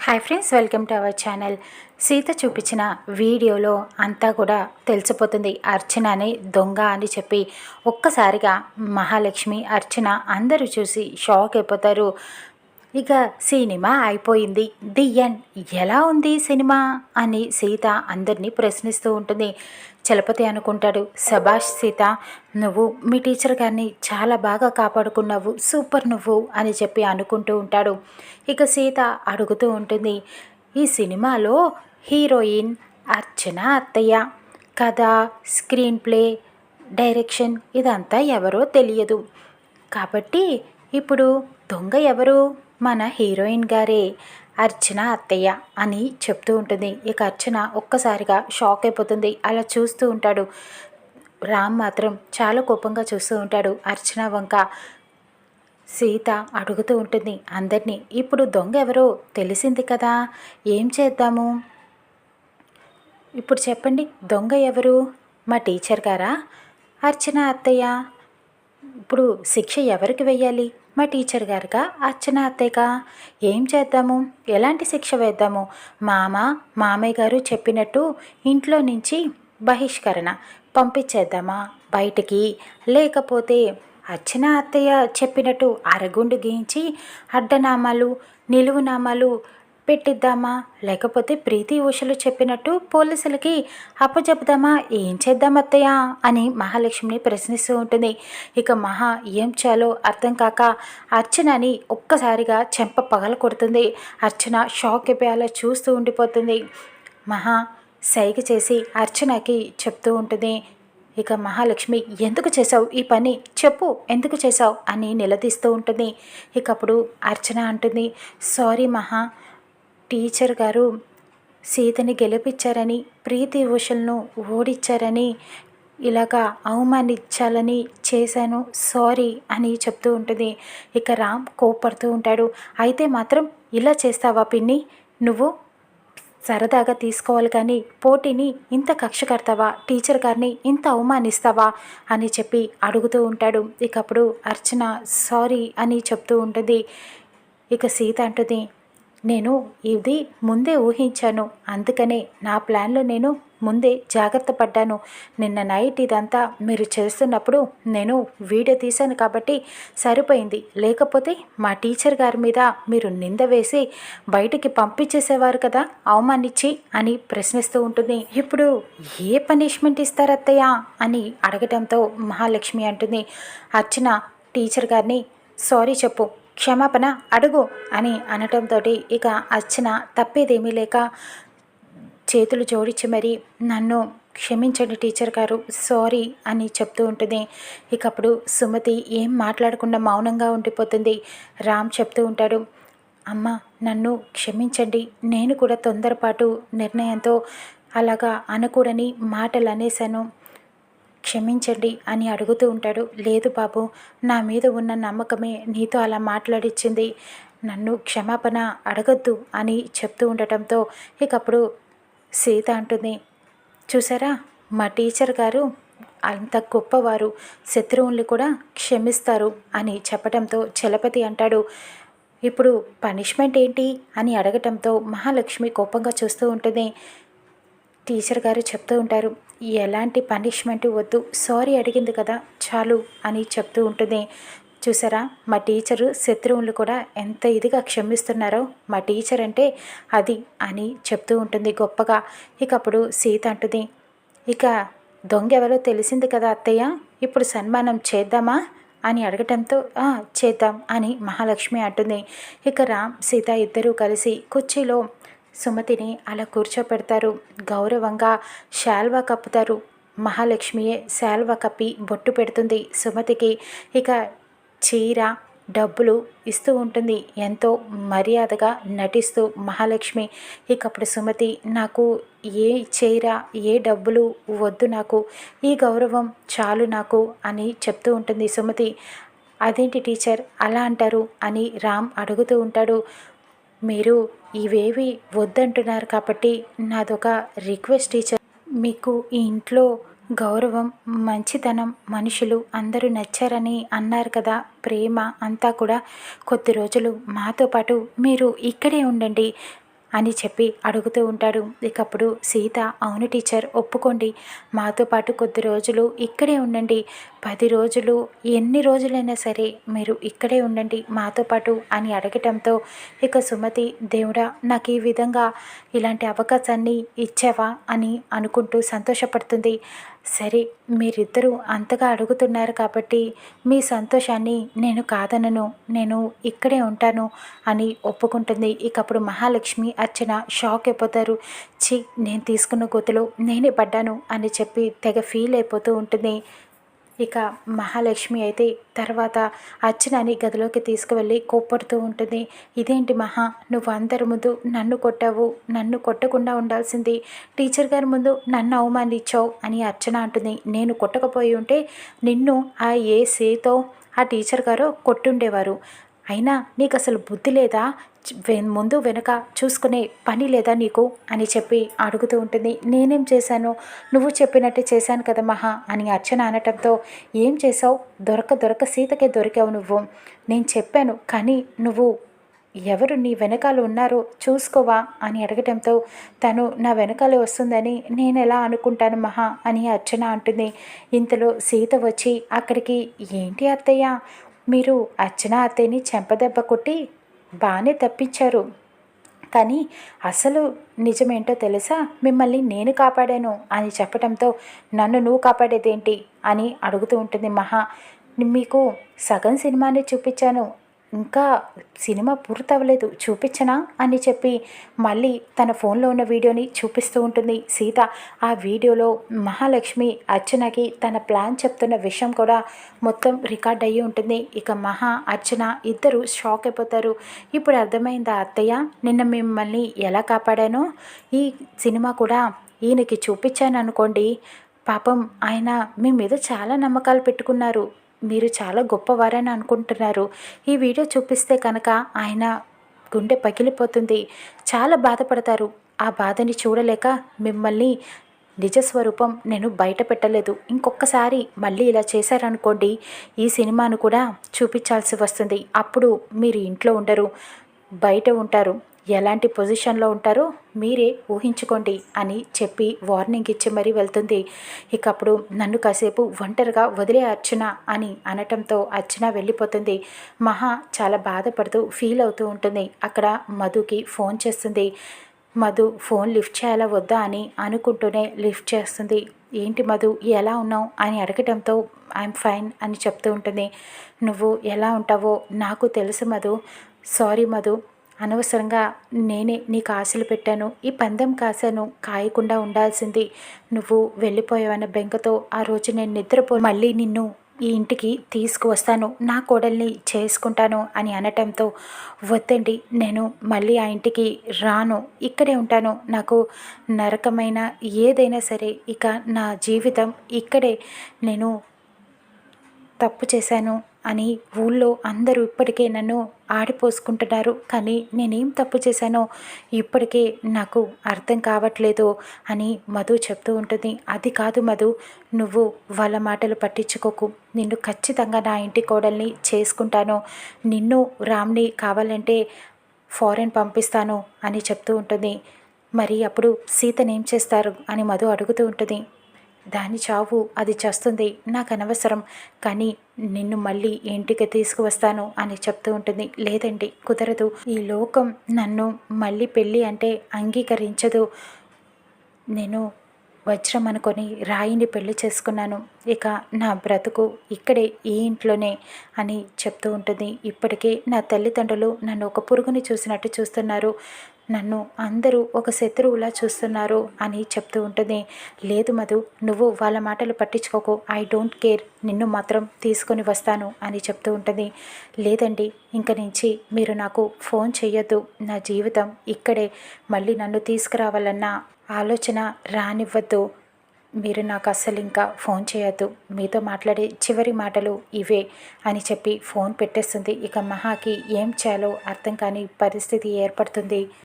Hi friends, welcome to our channel. Sita చూపించిన వీడియోలో అంతా కూడా తెలిసిపోతుంది అర్చన అని దొంగ అని చెప్పి. ఒక్కసారిగా మహాలక్ష్మి, అర్చన అందరూ చూసి షాక్ అయిపోతారు. ఇక సినిమా అయిపోయింది, ది ఎండ్. ఎలా ఉంది సినిమా అని సీత అందరినీ ప్రశ్నిస్తూ ఉంటుంది. చలపతి అనుకుంటాడు, శభాష్ సీత, నువ్వు మీ టీచర్ గారిని చాలా బాగా కాపాడుకున్నావు, సూపర్ నువ్వు అని చెప్పి అనుకుంటూ ఉంటాడు. ఇక సీత అడుగుతూ ఉంటుంది, ఈ సినిమాలో హీరోయిన్ అర్చన అత్తయ్య, కథ, స్క్రీన్ ప్లే, డైరెక్షన్ ఇదంతా ఎవరో తెలియదు, కాబట్టి ఇప్పుడు దొంగ ఎవరు? మన హీరోయిన్ గారే, అర్చన అత్తయ్య అని చెప్తూ ఉంటుంది. ఇక అర్చన ఒక్కసారిగా షాక్ అయిపోతుంది. అలా చూస్తూ ఉంటాడు. రామ్ మాత్రం చాలా కోపంగా చూస్తూ ఉంటాడు అర్చన వంక. సీత అడుగుతూ ఉంటుంది అందరినీ, ఇప్పుడు దొంగ ఎవరో తెలిసింది కదా, ఏం చేద్దాము ఇప్పుడు చెప్పండి, దొంగ ఎవరు? మా టీచర్ గారా, అర్చన అత్తయ్య? ఇప్పుడు శిక్ష ఎవరికి వెయ్యాలి? మా టీచర్ గారుగా, అర్చన అత్తయ్యగా? ఏం చేద్దాము, ఎలాంటి శిక్ష వేద్దాము? మామయ్య గారు చెప్పినట్టు ఇంట్లో నుంచి బహిష్కరణ పంపించేద్దామా బయటికి? లేకపోతే అర్చన అత్తయ్య చెప్పినట్టు అరగుండు గీయించి అడ్డనామాలు, నిలువునామాలు పెట్టిద్దామా? లేకపోతే ప్రీతి ఉషలు చెప్పినట్టు పోలీసులకి అప్పచెప్దామా? ఏం చేద్దాం అత్తయ్య అని మహాలక్ష్మిని ప్రశ్నిస్తూ ఉంటుంది. ఇక మహా ఏం చేయాలో అర్థం కాక అర్చనని ఒక్కసారిగా చెంప పగల కొడుతుంది. అర్చన షాక్ అయిపోయేలా చూస్తూ ఉండిపోతుంది. మహా సైగ చేసి అర్చనకి చెప్తూ ఉంటుంది. ఇక మహాలక్ష్మి, ఎందుకు చేసావు ఈ పని, చెప్పు ఎందుకు చేసావు అని నిలదీస్తూ ఉంటుంది. ఇక అప్పుడు అర్చన అంటుంది, సారీ మహా, టీచర్ గారు సీతని గెలిపించారని, ప్రీతి ఉషల్ను ఓడించారని, ఇలాగా అవమానించాలని చేశాను, సారీ అని చెప్తూ ఉంటుంది. ఇక రామ్ కోపడుతూ ఉంటాడు. అయితే మాత్రం ఇలా చేస్తావా పిన్ని, నువ్వు సరదాగా తీసుకోవాలి కానీ పోటీని ఇంత కక్ష కడతావా, టీచర్ గారిని ఇంత అవమానిస్తావా అని చెప్పి అడుగుతూ ఉంటాడు. ఇక అప్పుడు అర్చన సారీ అని చెప్తూ ఉంటుంది. ఇక సీత అంటుంది, నేను ఇది ముందే ఊహించాను, అందుకనే నా ప్లాన్లో నేను ముందే జాగ్రత్త పడ్డాను. నిన్న నైట్ ఇదంతా మీరు చేస్తున్నప్పుడు నేను వీడియో తీశాను కాబట్టి సరిపోయింది, లేకపోతే మా టీచర్ గారి మీద మీరు నింద వేసి బయటికి పంపించేసేవారు కదా అవమానించి అని ప్రశ్నిస్తూ ఉంటుంది. ఇప్పుడు ఏ పనిష్మెంట్ ఇస్తారు అత్తయ్య అని అడగడంతో మహాలక్ష్మి అంటుంది, అర్చన టీచర్ గారిని సారీ చెప్పు, క్షమాపణ అడుగు అని అనటంతో ఇక అర్చన తప్పేదేమీ లేక చేతులు జోడించి మరి నన్ను క్షమించండి టీచర్ గారు, సారీ అని చెప్తూ ఉంటుంది. ఇక అప్పుడు సుమతి ఏం మాట్లాడకుండా మౌనంగా ఉండిపోతుంది. రామ్ చెప్తూ ఉంటాడు, అమ్మ నన్ను క్షమించండి, నేను కూడా తొందరపాటు నిర్ణయంతో అలాగా అనకూడని మాటలు అనేశాను, క్షమించండి అని అడుగుతూ ఉంటాడు. లేదు బాబు, నా మీద ఉన్న నమ్మకమే నీతో అలా మాట్లాడిచ్చింది, నన్ను క్షమాపణ అడగద్దు అని చెప్తూ ఉండటంతో ఇక అప్పుడు సీత అంటుంది, చూసారా మా టీచర్ గారు అంత గొప్పవారు, శత్రువుల్ని కూడా క్షమిస్తారు అని చెప్పడంతో చలపతి అంటాడు, ఇప్పుడు పనిష్మెంట్ ఏంటి అని అడగటంతో మహాలక్ష్మి కోపంగా చూస్తూ ఉంటుంది. టీచర్ గారు చెప్తూ ఉంటారు, ఎలాంటి పనిష్మెంట్ వద్దు, సారీ అడిగింది కదా చాలు అని చెప్తూ ఉంటుంది. చూసారా మా టీచరు శత్రువులు కూడా ఎంత ఇదిగా క్షమిస్తున్నారో, మా టీచర్ అంటే అది అని చెప్తూ ఉంటుంది గొప్పగా. ఇక అప్పుడు సీత అంటుంది, ఇక దొంగ ఎవరో తెలిసింది కదా అత్తయ్య, ఇప్పుడు సన్మానం చేద్దామా అని అడగటంతో చేద్దాం అని మహాలక్ష్మి అంటుంది. ఇక రామ్ సీత ఇద్దరూ కలిసి కుర్చీలో సుమతిని అలా కూర్చోపెడతారు. గౌరవంగా శాల్వా కప్పుతారు. మహాలక్ష్మియే శాల్వా కప్పి బొట్టు పెడుతుంది సుమతికి. ఇక చీర, డబ్బులు ఇస్తూ ఉంటుంది ఎంతో మర్యాదగా నటిస్తూ మహాలక్ష్మి. ఇక అప్పుడు సుమతి, నాకు ఏ చీర ఏ డబ్బులు వద్దు, నాకు ఈ గౌరవం చాలు నాకు అని చెప్తూ ఉంటుంది సుమతి. అదేంటి టీచర్ అలా అంటారు అని రామ్ అడుగుతూ ఉంటాడు. మీరు ఇవేవి వద్దంటున్నారు కాబట్టి నాదొక రిక్వెస్ట్ టీచర్, మీకు ఈ ఇంట్లో గౌరవం, మంచితనం, మనుషులు అందరూ నచ్చారని అన్నారు కదా, ప్రేమ అంతా కూడా కొద్ది రోజులు మాతో పాటు మీరు ఇక్కడే ఉండండి, అని చెప్పి అడుగుతూ ఉంటాడు. ఇకప్పుడు సీత అవును టీచర్ ఒప్పుకోండి, మాతో పాటు కొద్ది రోజులు ఇక్కడే ఉండండి, 10 రోజులు ఎన్ని రోజులైనా సరే మీరు ఇక్కడే ఉండండి మాతో పాటు అని అడగటంతో ఇక సుమతి దేవుడా నాకు ఈ విధంగా ఇలాంటి అవకాశాన్ని ఇచ్చావా అని అనుకుంటూ సంతోషపడుతుంది. సరే మీరిద్దరూ అంతగా అడుగుతున్నారు కాబట్టి మీ సంతోషాన్ని నేను కాదనను, నేను ఇక్కడే ఉంటాను అని ఒప్పుకుంటుంది. ఇకప్పుడు మహాలక్ష్మి అర్చన షాక్ అయిపోతారు. ఛీ నేను తీసుకున్న గొంతులో నేనే పడ్డాను అని చెప్పి తెగ ఫీల్ అయిపోతూ ఉంటుంది. ఇక మహాలక్ష్మి అయితే తర్వాత అర్చనని గదిలోకి తీసుకువెళ్ళి కోప్పడుతూ ఉంటుంది. ఇదేంటి మహా, నువ్వు అందరి ముందు నన్ను కొట్టావు, నన్ను కొట్టకుండా ఉండాల్సింది, టీచర్ గారి ముందు నన్ను అవమానించావు అని అర్చన అంటుంది. నేను కొట్టకపోయి ఉంటే నిన్ను ఆ ఏ సేతో ఆ టీచర్ గారు కొట్టుండేవారు. అయినా నీకు అసలు బుద్ధి లేదా, ముందు వెనక చూసుకునే పని లేదా నీకు అని చెప్పి అడుగుతూ ఉంటుంది. నేనేం చేశాను, నువ్వు చెప్పినట్టే చేశాను కదా మహా అని అర్చన అనటంతో ఏం చేసావు, దొరక సీతకే దొరికావు నువ్వు, నేను చెప్పాను కానీ నువ్వు ఎవరు నీ వెనకాల ఉన్నారో చూసుకోవా అని అడగటంతో తను నా వెనకాలే వస్తుందని నేను ఎలా అనుకుంటాను మహా అని అర్చన అంటుంది. ఇంతలో సీత వచ్చి అక్కడికి ఏంటి అత్తయ్య, మీరు అర్చన అత్తయ్యని చెంపదెబ్బ కొట్టి బాగానే తప్పించారు, కానీ అసలు నిజమేంటో తెలుసా, మిమ్మల్ని నేను కాపాడాను అని చెప్పడంతో నన్ను నువ్వు కాపాడేదేంటి అని అడుగుతూ ఉంటుంది మహా. మీకు సగం సినిమాని చూపించాను, ఇంకా సినిమా పూర్తవ్వలేదు చూపించనా అని చెప్పి మళ్ళీ తన ఫోన్లో ఉన్న వీడియోని చూపిస్తూ ఉంటుంది సీత. ఆ వీడియోలో మహాలక్ష్మి అర్చనకి తన ప్లాన్ చెప్తున్న విషయం కూడా మొత్తం రికార్డ్ అయ్యి ఉంటుంది. ఇక మహా అర్చన ఇద్దరు షాక్ అయిపోతారు. ఇప్పుడు అర్థమైందా అత్తయ్య నిన్న మిమ్మల్ని ఎలా కాపాడానో, ఈ సినిమా కూడా ఈయనకి చూపించాను అనుకోండి, పాపం ఆయన మీ మీద చాలా నమ్మకాలు పెట్టుకున్నారు, మీరు చాలా గొప్పవారని అనుకుంటున్నారు, ఈ వీడియో చూపిస్తే కనుక ఆయన గుండె పగిలిపోతుంది, చాలా బాధపడతారు, ఆ బాధని చూడలేక మిమ్మల్ని నిజస్వరూపం నేను బయట పెట్టలేదు, ఇంకొకసారి మళ్ళీ ఇలా చేశారనుకోండి ఈ సినిమాను కూడా చూపించాల్సి వస్తుంది, అప్పుడు మీరు ఇంట్లో ఉండరు, బయట ఉంటారు, ఎలాంటి పొజిషన్లో ఉంటారో మీరే ఊహించుకోండి అని చెప్పి వార్నింగ్ ఇచ్చి మరీ వెళ్తుంది. ఇక అప్పుడు నన్ను కాసేపు ఒంటరిగా వదిలే అర్చన అని అనటంతో అర్చన వెళ్ళిపోతుంది. మహా చాలా బాధపడుతూ ఫీల్ అవుతూ ఉంటుంది. అక్కడ మధుకి ఫోన్ చేస్తుంది. మధు ఫోన్ లిఫ్ట్ చేయాలా వద్దా అని అనుకుంటూనే లిఫ్ట్ చేస్తుంది. ఏంటి మధు ఎలా ఉన్నావు అని అడగటంతో ఐఎమ్ ఫైన్ అని చెప్తూ ఉంటుంది. నువ్వు ఎలా ఉంటావో నాకు తెలుసు మధు, సారీ మధు, అనవసరంగా నేనే నీకు ఆశలు పెట్టాను, ఈ పందెం కాశాను, కాయకుండా ఉండాల్సింది నువ్వు వెళ్ళిపోయావన్న బెంగతో ఆ రోజు నేను మళ్ళీ నిన్ను ఈ ఇంటికి తీసుకువస్తాను, నా కోడల్ని చేసుకుంటాను అని అనటంతో వద్దండి నేను మళ్ళీ ఆ ఇంటికి రాను, ఇక్కడే ఉంటాను, నాకు నరకమైన ఏదైనా సరే ఇక నా జీవితం ఇక్కడే, నేను తప్పు చేశాను అని ఊళ్ళో అందరూ ఇప్పటికే నన్ను ఆడిపోసుకుంటున్నారు, కానీ నేనేం తప్పు చేశానో ఇప్పటికే నాకు అర్థం కావట్లేదు అని మధు చెప్తూ ఉంటుంది. అది కాదు మధు, నువ్వు వాళ్ళ మాటలు పట్టించుకోకు, నిన్ను ఖచ్చితంగా నా ఇంటి కోడల్ని చేసుకుంటాను, నిన్ను రామ్ని కావాలంటే ఫారెన్ పంపిస్తాను అని చెప్తూ ఉంటుంది. మరి అప్పుడు సీతనేం చేస్తారు అని మధు అడుగుతూ ఉంటుంది. దాని చావు అది చేస్తుంది, నాకు అనవసరం, కానీ నిన్ను మళ్ళీ ఇంటికి తీసుకువస్తాను అని చెప్తూ ఉంటుంది. లేదండి కుదరదు, ఈ లోకం నన్ను మళ్ళీ పెళ్ళి అంటే అంగీకరించదు, నేను వజ్రం అనుకొని రాయిని పెళ్లి చేసుకున్నాను, ఇక నా బ్రతుకు ఇక్కడే ఈ ఇంట్లోనే అని చెప్తూ ఉంటుంది. ఇప్పటికే నా తల్లిదండ్రులు నన్ను ఒక పురుగుని చూసినట్టు చూస్తున్నారు, నన్ను అందరూ ఒక శత్రువులా చూస్తున్నారు అని చెప్తూ ఉంటుంది. లేదు మధు, నువ్వు వాళ్ళ మాటలు పట్టించుకోకు, ఐ డోంట్ కేర్, నిన్ను మాత్రం తీసుకొని వస్తాను అని చెప్తూ ఉంటుంది. లేదండి ఇంక నుంచి మీరు నాకు ఫోన్ చెయ్యొద్దు, నా జీవితం ఇక్కడే, మళ్ళీ నన్ను తీసుకురావాలన్న ఆలోచన రానివ్వద్దు, మీరు నాకు అస్సలు ఇంకా ఫోన్ చేయొద్దు, మీతో మాట్లాడే చివరి మాటలు ఇవే అని చెప్పి ఫోన్ పెట్టేస్తుంది. ఇక మహాకి ఏం చేయాలో అర్థం కాని పరిస్థితి ఏర్పడుతుంది.